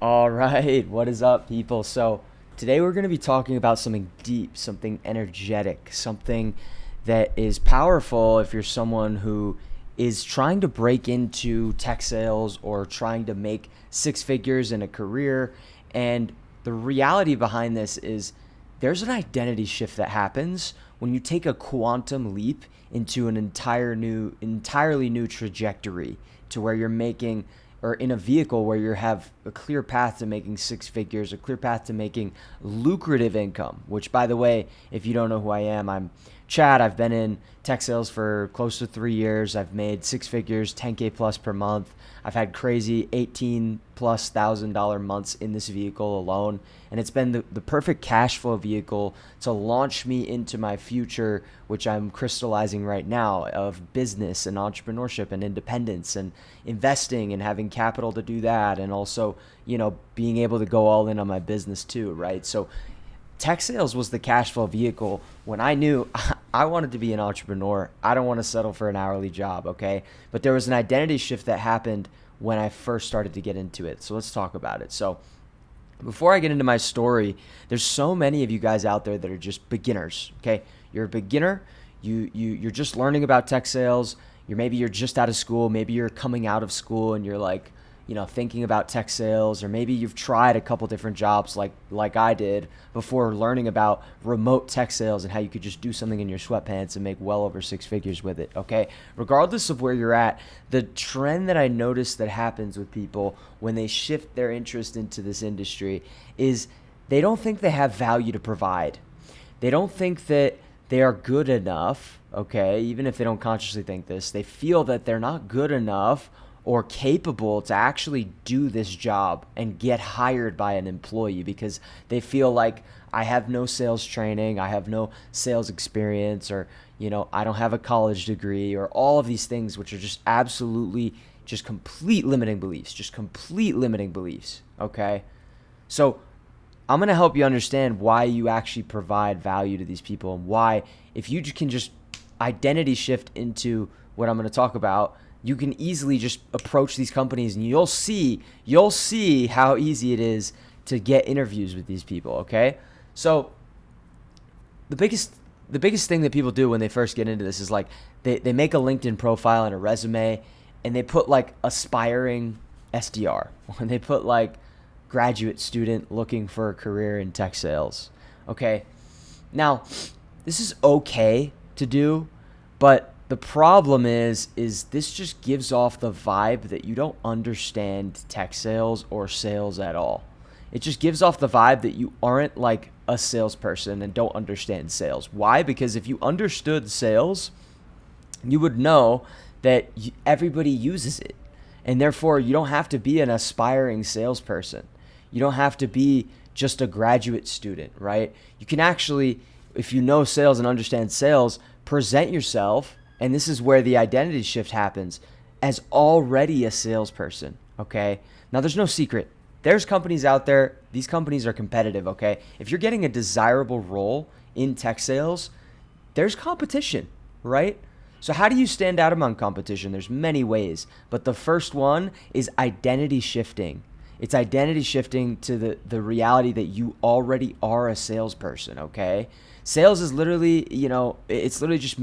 All right, what is up, people? So, today we're going to be talking about something deep, something energetic, something that is powerful if you're someone who is trying to break into tech sales or trying to make six figures in a career. And the reality behind this is there's an identity shift that happens when you take a quantum leap into an entirely new trajectory to where you're making or in a vehicle where you have a clear path to making six figures, a clear path to making lucrative income, which, by the way, if you don't know who I am, I'm Chad. I've been in tech sales for close to 3 years. I've made six figures, 10K plus per month. I've had crazy 18 plus $1,000 months in this vehicle alone. And it's been the perfect cash flow vehicle to launch me into my future, which I'm crystallizing right now, of business and entrepreneurship and independence and investing and having capital to do that. And also, being able to go all in on my business too, right? So tech sales was the cash flow vehicle when I knew I wanted to be an entrepreneur. I don't want to settle for an hourly job, okay? But there was an identity shift that happened when I first started to get into it. So let's talk about it. So before I get into my story, there's so many of you guys out there that are just beginners, okay? You're a beginner. You're just learning about tech sales. You're just out of school. Maybe you're coming out of school and you're like, thinking about tech sales, or maybe you've tried a couple different jobs like I did before learning about remote tech sales and how you could just do something in your sweatpants and make well over six figures with it, okay? Regardless of where you're at, the trend that I notice that happens with people when they shift their interest into this industry is they don't think they have value to provide. They don't think that they are good enough, okay? Even if they don't consciously think this, they feel that they're not good enough or capable to actually do this job and get hired by an employee because they feel like I have no sales training, I have no sales experience, or I don't have a college degree, or all of these things, which are just absolutely just complete limiting beliefs, okay? So I'm going to help you understand why you actually provide value to these people, and why, if you can just identity shift into what I'm going to talk about, you can easily just approach these companies and you'll see how easy it is to get interviews with these people, okay? So the biggest thing that people do when they first get into this is like they make a LinkedIn profile and a resume, and they put like aspiring SDR, and they put like graduate student looking for a career in tech sales, okay? Now, this is okay to do, but the problem is this just gives off the vibe that you don't understand tech sales or sales at all. It just gives off the vibe that you aren't like a salesperson and don't understand sales. Why? Because if you understood sales, you would know that everybody uses it. And therefore, you don't have to be an aspiring salesperson. You don't have to be just a graduate student, right? You can actually, if you know sales and understand sales, present yourself, and this is where the identity shift happens, as already a salesperson, okay? Now, there's no secret. There's companies out there. These companies are competitive, okay? If you're getting a desirable role in tech sales, there's competition, right? So how do you stand out among competition? There's many ways, but the first one is identity shifting. It's identity shifting to the reality that you already are a salesperson, okay? Sales is literally, it's literally just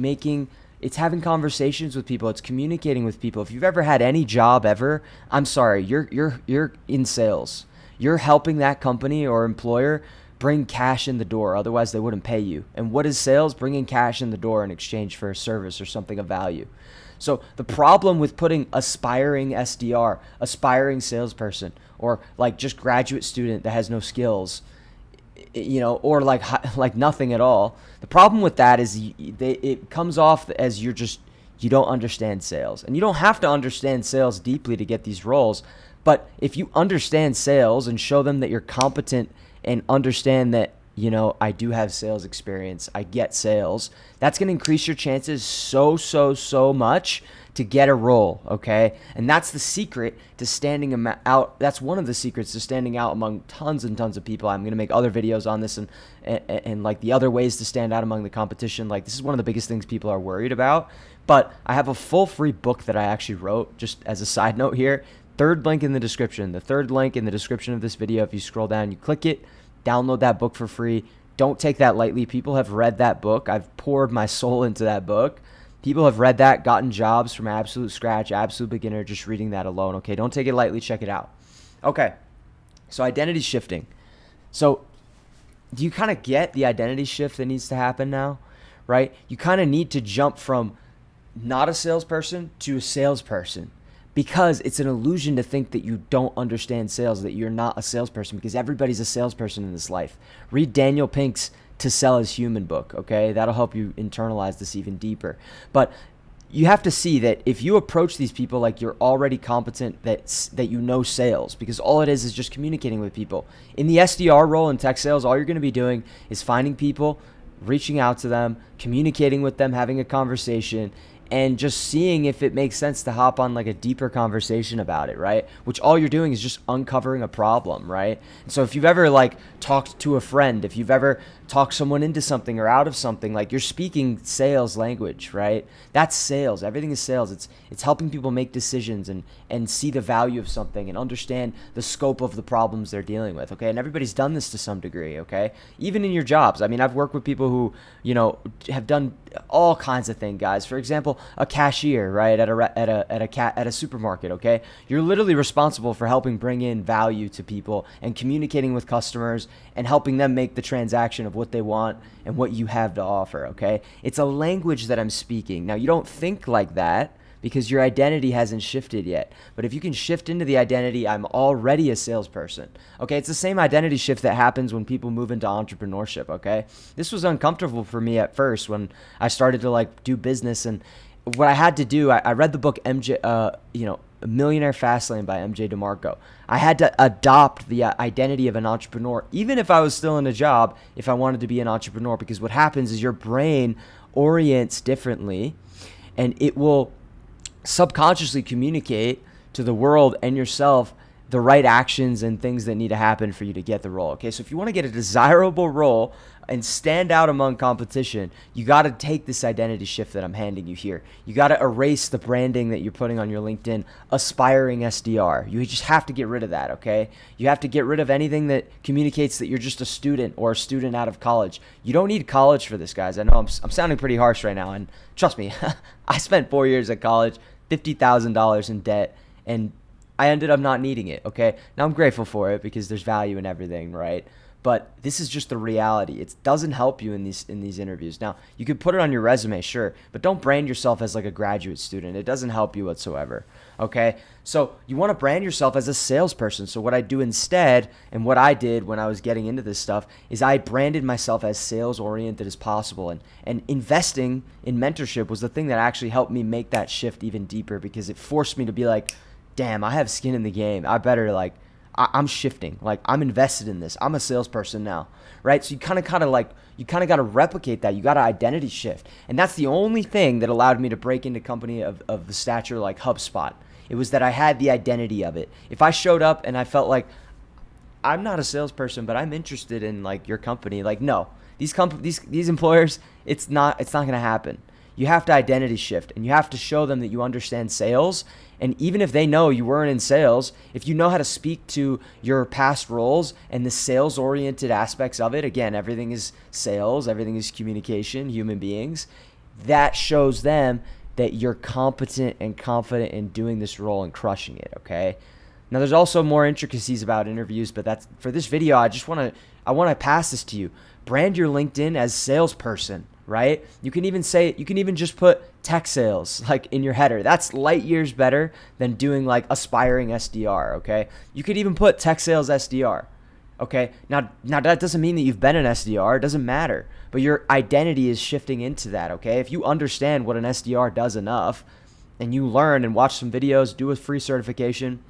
it's having conversations with people. It's communicating with people. If you've ever had any job ever, I'm sorry, you're in sales. You're helping that company or employer bring cash in the door. Otherwise, they wouldn't pay you. And what is sales? Bringing cash in the door in exchange for a service or something of value. So the problem with putting aspiring SDR, aspiring salesperson, or like just graduate student that has no skills, or like nothing at all. The problem with that is it comes off as you don't understand sales. And you don't have to understand sales deeply to get these roles. But if you understand sales and show them that you're competent and understand that, I do have sales experience, I get sales, that's going to increase your chances so much to get a role, okay? And that's the secret to standing out. That's one of the secrets to standing out among tons and tons of people. I'm going to make other videos on this and like the other ways to stand out among the competition. Like, this is one of the biggest things people are worried about. But I have a full free book that I actually wrote, just as a side note here. third link in the description. The third link in the description of this video, if you scroll down, you click it, download that book for free. Don't take that lightly. People have read that book. I've poured my soul into that book. People have read that, gotten jobs from absolute scratch, absolute beginner, just reading that alone. Okay, don't take it lightly. Check it out. Okay, so identity shifting. So do you kind of get the identity shift that needs to happen now, right? You kind of need to jump from not a salesperson to a salesperson, because it's an illusion to think that you don't understand sales, that you're not a salesperson, because everybody's a salesperson in this life. Read Daniel Pink's To Sell Is Human book, okay? That'll help you internalize this even deeper. But you have to see that if you approach these people like you're already competent, that you know sales, because all it is just communicating with people. In the SDR role in tech sales, all you're going to be doing is finding people, reaching out to them, communicating with them, having a conversation, and just seeing if it makes sense to hop on like a deeper conversation about it, right? Which all you're doing is just uncovering a problem, right? And so if you've ever like talked to a friend, if you've ever talked someone into something or out of something, like you're speaking sales language, right? That's sales. Everything is sales. It's helping people make decisions and see the value of something and understand the scope of the problems they're dealing with, okay? And everybody's done this to some degree, okay? Even in your jobs. I mean, I've worked with people who, you know, have done all kinds of things, guys. For example, a cashier, right, at a supermarket, okay? You're literally responsible for helping bring in value to people and communicating with customers and helping them make the transaction of what they want and what you have to offer, okay? It's a language that I'm speaking. Now, you don't think like that because your identity hasn't shifted yet. But if you can shift into the identity, I'm already a salesperson, okay? It's the same identity shift that happens when people move into entrepreneurship, okay? This was uncomfortable for me at first when I started to like do business, and what I had to do, I read the book Millionaire Fastlane by MJ DeMarco. I had to adopt the identity of an entrepreneur, even if I was still in a job, if I wanted to be an entrepreneur, because what happens is your brain orients differently, and it will subconsciously communicate to the world and yourself the right actions and things that need to happen for you to get the role. Okay, so if you want to get a desirable role and stand out among competition, you got to take this identity shift that I'm handing you here. You got to erase the branding that you're putting on your LinkedIn, aspiring SDR. You just have to get rid of that, okay? You have to get rid of anything that communicates that you're just a student or a student out of college. You don't need college for this, guys. I know I'm sounding pretty harsh right now, and trust me, I spent 4 years at college, $50,000 in debt, and I ended up not needing it, okay? Now I'm grateful for it because there's value in everything, right? But this is just the reality. It doesn't help you in these interviews. Now, you could put it on your resume, sure, but don't brand yourself as like a graduate student. It doesn't help you whatsoever, okay? So you want to brand yourself as a salesperson. So what I do instead, and what I did when I was getting into this stuff, is I branded myself as sales-oriented as possible. And investing in mentorship was the thing that actually helped me make that shift even deeper, because it forced me to be like, damn, I have skin in the game. I better I'm shifting. Like, I'm invested in this. I'm a salesperson now, right? So you kind of got to replicate that. You got to identity shift. And that's the only thing that allowed me to break into company of the stature like HubSpot. It was that I had the identity of it. If I showed up and I felt like I'm not a salesperson, but I'm interested in like your company, like, no, these employers, it's not going to happen. You have to identity shift, and you have to show them that you understand sales. And even if they know you weren't in sales, if you know how to speak to your past roles and the sales-oriented aspects of it, again, everything is sales, everything is communication, human beings, that shows them that you're competent and confident in doing this role and crushing it, okay? Now, there's also more intricacies about interviews, but that's for this video. I want to pass this to you. Brand your LinkedIn as salesperson, right? You can even just put tech sales like in your header. That's light years better than doing like aspiring SDR, okay? You could even put tech sales SDR, okay? Now that doesn't mean that you've been an SDR. It doesn't matter, but your identity is shifting into that, okay? If you understand what an SDR does enough, and you learn and watch some videos, do a free certification,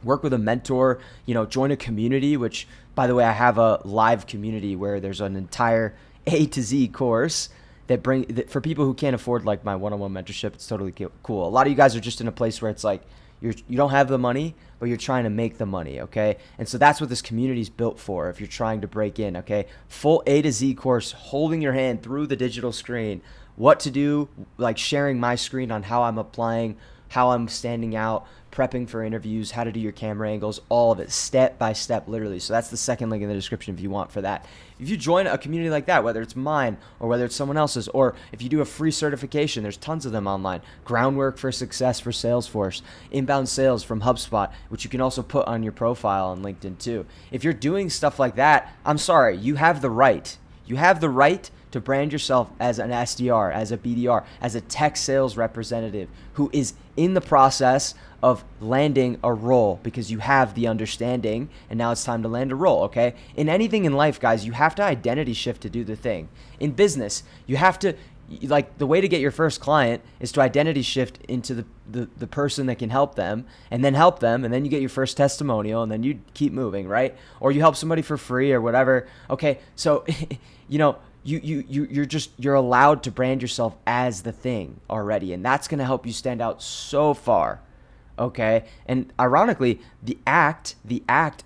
work with a mentor, join a community, which, by the way, I have a live community where there's an entire A to Z course that for people who can't afford like my one-on-one mentorship. It's totally cool. A lot of you guys are just in a place where it's like you don't have the money, but you're trying to make the money, okay? And so that's what this community is built for if you're trying to break in, okay? Full A to Z course, holding your hand through the digital screen, what to do, like sharing my screen on how I'm applying, how I'm standing out, prepping for interviews, how to do your camera angles, all of it, step by step, literally. So that's the second link in the description if you want for that. If you join a community like that, whether it's mine or whether it's someone else's, or if you do a free certification, there's tons of them online. Groundwork for Success for Salesforce, Inbound Sales from HubSpot, which you can also put on your profile on LinkedIn too. If you're doing stuff like that, I'm sorry, you have the right. You have the right to brand yourself as an SDR, as a BDR, as a tech sales representative who is in the process of landing a role because you have the understanding and now it's time to land a role, okay? In anything in life, guys, you have to identity shift to do the thing. In business, you have to, like, the way to get your first client is to identity shift into the person that can help them, and then you get your first testimonial, and then you keep moving, right? Or you help somebody for free or whatever. Okay, so you're allowed to brand yourself as the thing already, and that's going to help you stand out so far. Okay, and ironically, the act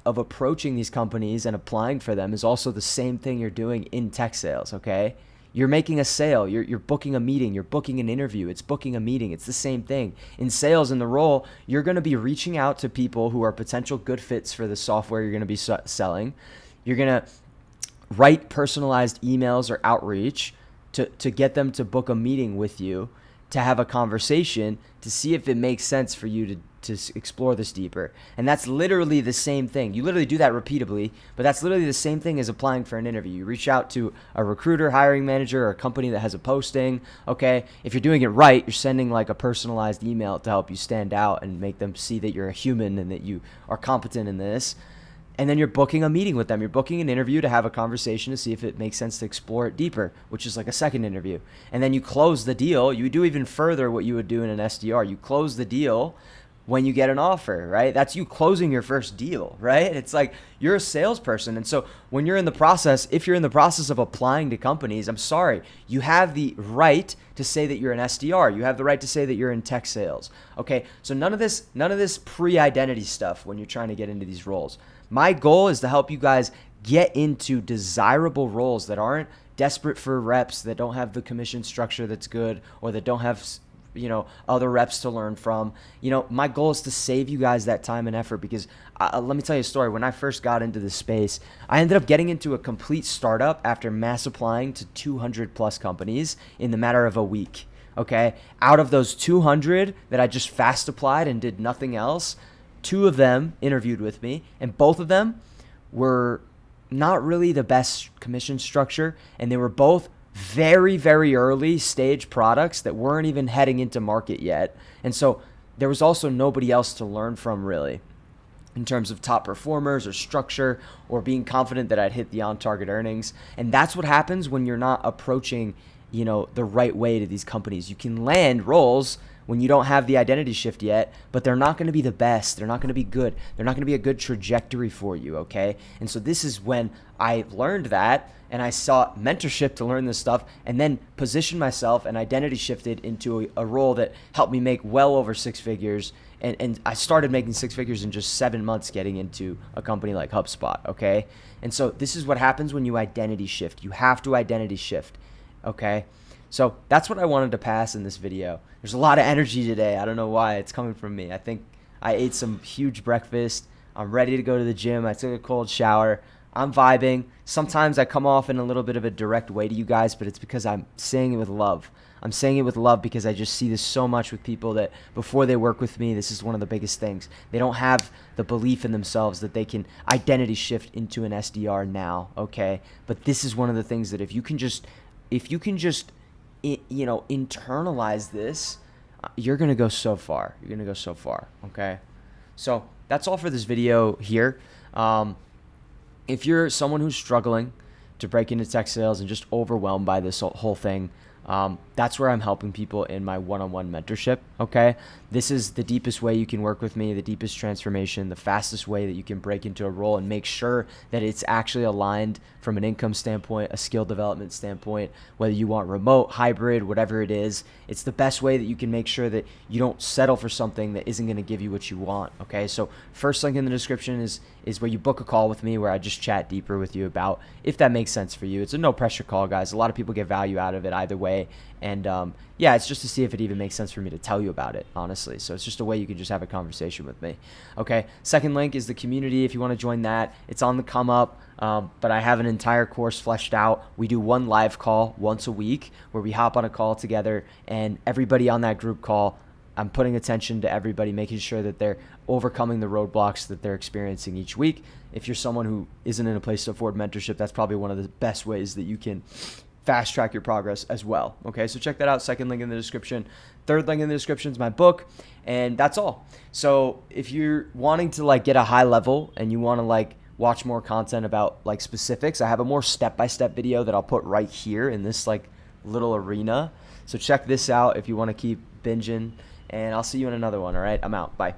of approaching these companies and applying for them is also the same thing you're doing in tech sales. Okay, you're making a sale, you're booking a meeting, you're booking an interview, it's booking a meeting, it's the same thing. In sales, in the role, you're going to be reaching out to people who are potential good fits for the software you're going to be selling. You're going to write personalized emails or outreach to get them to book a meeting with you, to have a conversation, to see if it makes sense for you to explore this deeper. And that's literally the same thing. You literally do that repeatedly, but that's literally the same thing as applying for an interview. You reach out to a recruiter, hiring manager, or a company that has a posting, okay? If you're doing it right, you're sending like a personalized email to help you stand out and make them see that you're a human and that you are competent in this. And then you're booking a meeting with them. You're booking an interview to have a conversation to see if it makes sense to explore it deeper, which is like a second interview. And then you close the deal. You do even further what you would do in an SDR. You close the deal when you get an offer, right? That's you closing your first deal, right? It's like you're a salesperson. And so when you're in the process, if you're in the process of applying to companies, I'm sorry, you have the right to say that you're an SDR. You have the right to say that you're in tech sales. Okay, so none of this pre-identity stuff when you're trying to get into these roles. My goal is to help you guys get into desirable roles that aren't desperate for reps, that don't have the commission structure that's good, or that don't have other reps to learn from. My goal is to save you guys that time and effort because let me tell you a story. When I first got into this space, I ended up getting into a complete startup after mass applying to 200 plus companies in the matter of a week. Okay. Out of those 200 that I just fast applied and did nothing else, 2 of them interviewed with me, and both of them were not really the best commission structure, and they were both very, very early stage products that weren't even heading into market yet. And so there was also nobody else to learn from really in terms of top performers or structure or being confident that I'd hit the on-target earnings. And that's what happens when you're not approaching, the right way to these companies. You can land roles when you don't have the identity shift yet, but they're not going to be the best. They're not going to be good. They're not going to be a good trajectory for you, okay? And so this is when I learned that, and I sought mentorship to learn this stuff, and then positioned myself and identity shifted into a role that helped me make well over 6 figures. And I started making 6 figures in just 7 months getting into a company like HubSpot, okay? And so this is what happens when you identity shift. You have to identity shift, okay? So that's what I wanted to pass in this video. There's a lot of energy today. I don't know why. It's coming from me. I think I ate some huge breakfast. I'm ready to go to the gym. I took a cold shower. I'm vibing. Sometimes I come off in a little bit of a direct way to you guys, but it's because I'm saying it with love. I'm saying it with love because I just see this so much with people that before they work with me, this is one of the biggest things. They don't have the belief in themselves that they can identity shift into an SDR now, okay? But this is one of the things that if you can just internalize this, you're going to go so far. You're going to go so far, okay? So that's all for this video here. If you're someone who's struggling to break into tech sales and just overwhelmed by this whole thing, that's where I'm helping people in my one-on-one mentorship, okay? This is the deepest way you can work with me, the deepest transformation, the fastest way that you can break into a role and make sure that it's actually aligned from an income standpoint, a skill development standpoint, whether you want remote, hybrid, whatever it is. It's the best way that you can make sure that you don't settle for something that isn't going to give you what you want, okay? So first link in the description is where you book a call with me where I just chat deeper with you about if that makes sense for you. It's a no pressure call, guys. A lot of people get value out of it either way. And yeah, it's just to see if it even makes sense for me to tell you about it, honestly. So it's just a way you can just have a conversation with me. Okay. Second link is the community. If you want to join that, it's on the come up. But I have an entire course fleshed out. We do one live call once a week where we hop on a call together, and everybody on that group call, I'm putting attention to everybody, making sure that they're overcoming the roadblocks that they're experiencing each week. If you're someone who isn't in a place to afford mentorship, that's probably one of the best ways that you can fast track your progress as well. Okay, so check that out. Second link in the description. Third link in the description is my book, and that's all. So if you're wanting to like get a high level and you want to like watch more content about like specifics, I have a more step-by-step video that I'll put right here in this like little arena. So check this out if you want to keep binging, and I'll see you in another one. All right, I'm out. Bye.